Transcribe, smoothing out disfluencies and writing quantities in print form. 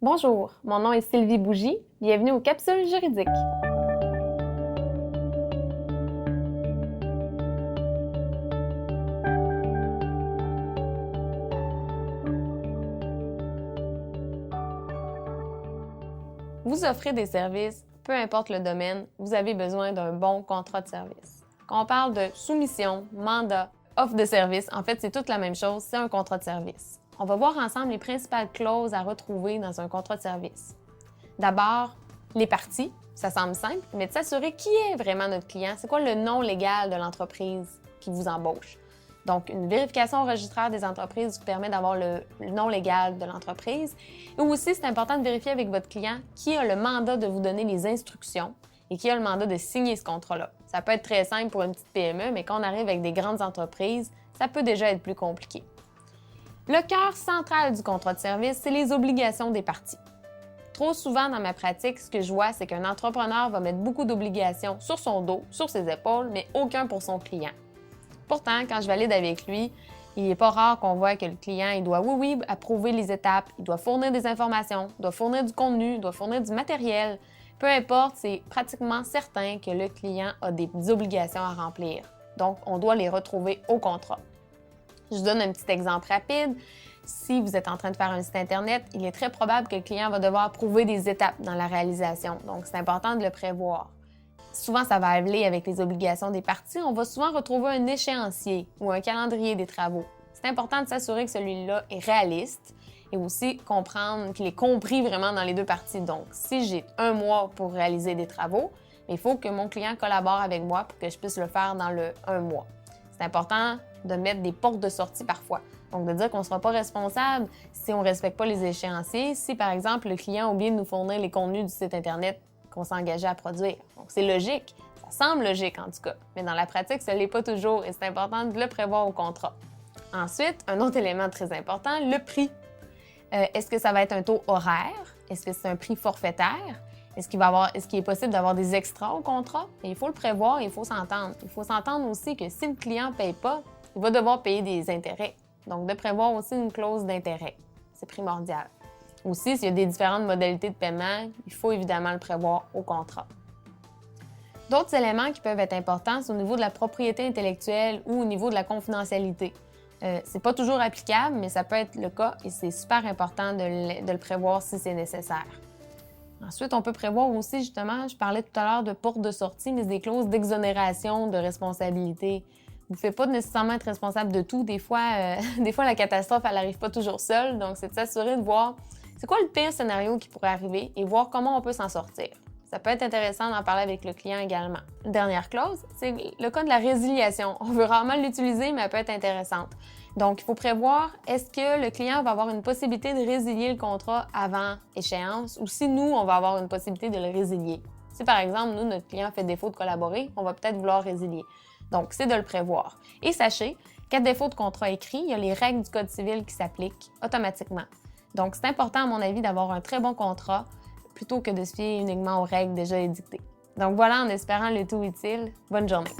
Bonjour, mon nom est Sylvie Bougie. Bienvenue aux Capsules juridiques. Vous offrez des services, peu importe le domaine, vous avez besoin d'un bon contrat de service. Quand on parle de soumission, mandat, offre de service, en fait, c'est toute la même chose, c'est un contrat de service. On va voir ensemble les principales clauses à retrouver dans un contrat de service. D'abord, les parties, ça semble simple, mais de s'assurer qui est vraiment notre client, c'est quoi le nom légal de l'entreprise qui vous embauche. Donc, une vérification au registraire des entreprises vous permet d'avoir le nom légal de l'entreprise. Et aussi, c'est important de vérifier avec votre client qui a le mandat de vous donner les instructions et qui a le mandat de signer ce contrat-là. Ça peut être très simple pour une petite PME, mais quand on arrive avec des grandes entreprises, ça peut déjà être plus compliqué. Le cœur central du contrat de service, c'est les obligations des parties. Trop souvent dans ma pratique, ce que je vois, c'est qu'un entrepreneur va mettre beaucoup d'obligations sur son dos, sur ses épaules, mais aucun pour son client. Pourtant, quand je valide avec lui, il n'est pas rare qu'on voit que le client, il doit, approuver les étapes, il doit fournir des informations, il doit fournir du contenu, il doit fournir du matériel. Peu importe, c'est pratiquement certain que le client a des obligations à remplir. Donc, on doit les retrouver au contrat. Je vous donne un petit exemple rapide. Si vous êtes en train de faire un site Internet, il est très probable que le client va devoir approuver des étapes dans la réalisation. Donc, c'est important de le prévoir. Souvent, ça va aller avec les obligations des parties. On va souvent retrouver un échéancier ou un calendrier des travaux. C'est important de s'assurer que celui-là est réaliste et aussi comprendre qu'il est compris vraiment dans les deux parties. Donc, si j'ai un mois pour réaliser des travaux, il faut que mon client collabore avec moi pour que je puisse le faire dans le un mois. C'est important de mettre des portes de sortie parfois. Donc, de dire qu'on ne sera pas responsable si on ne respecte pas les échéanciers, si par exemple le client a oublié de nous fournir les contenus du site Internet qu'on s'est engagé à produire. Donc, c'est logique. Ça semble logique en tout cas. Mais dans la pratique, ce ne l'est pas toujours et c'est important de le prévoir au contrat. Ensuite, un autre élément très important, le prix. Est-ce que ça va être un taux horaire? Est-ce que c'est un prix forfaitaire? Est-ce qu'il est possible d'avoir des extras au contrat? Et il faut le prévoir et il faut s'entendre. Il faut s'entendre aussi que si le client ne paye pas, il va devoir payer des intérêts. Donc, de prévoir aussi une clause d'intérêt. C'est primordial. Aussi, s'il y a des différentes modalités de paiement, il faut évidemment le prévoir au contrat. D'autres éléments qui peuvent être importants, c'est au niveau de la propriété intellectuelle ou au niveau de la confidentialité. C'est pas toujours applicable, mais ça peut être le cas et c'est super important de le prévoir si c'est nécessaire. Ensuite, on peut prévoir aussi, justement, je parlais tout à l'heure de porte de sortie, mais c'est des clauses d'exonération de responsabilité. Vous ne pouvez pas nécessairement être responsable de tout. Des fois, la catastrophe, elle n'arrive pas toujours seule. Donc, c'est de s'assurer de voir c'est quoi le pire scénario qui pourrait arriver et voir comment on peut s'en sortir. Ça peut être intéressant d'en parler avec le client également. Dernière clause, c'est le cas de la résiliation. On veut rarement l'utiliser, mais elle peut être intéressante. Donc, il faut prévoir, est-ce que le client va avoir une possibilité de résilier le contrat avant échéance ou si nous, on va avoir une possibilité de le résilier. Si, par exemple, nous, notre client fait défaut de collaborer, on va peut-être vouloir résilier. Donc, c'est de le prévoir. Et sachez qu'à défaut de contrat écrit, il y a les règles du Code civil qui s'appliquent automatiquement. Donc, c'est important, à mon avis, d'avoir un très bon contrat plutôt que de se fier uniquement aux règles déjà édictées. Donc voilà, en espérant le tout utile. Bonne journée!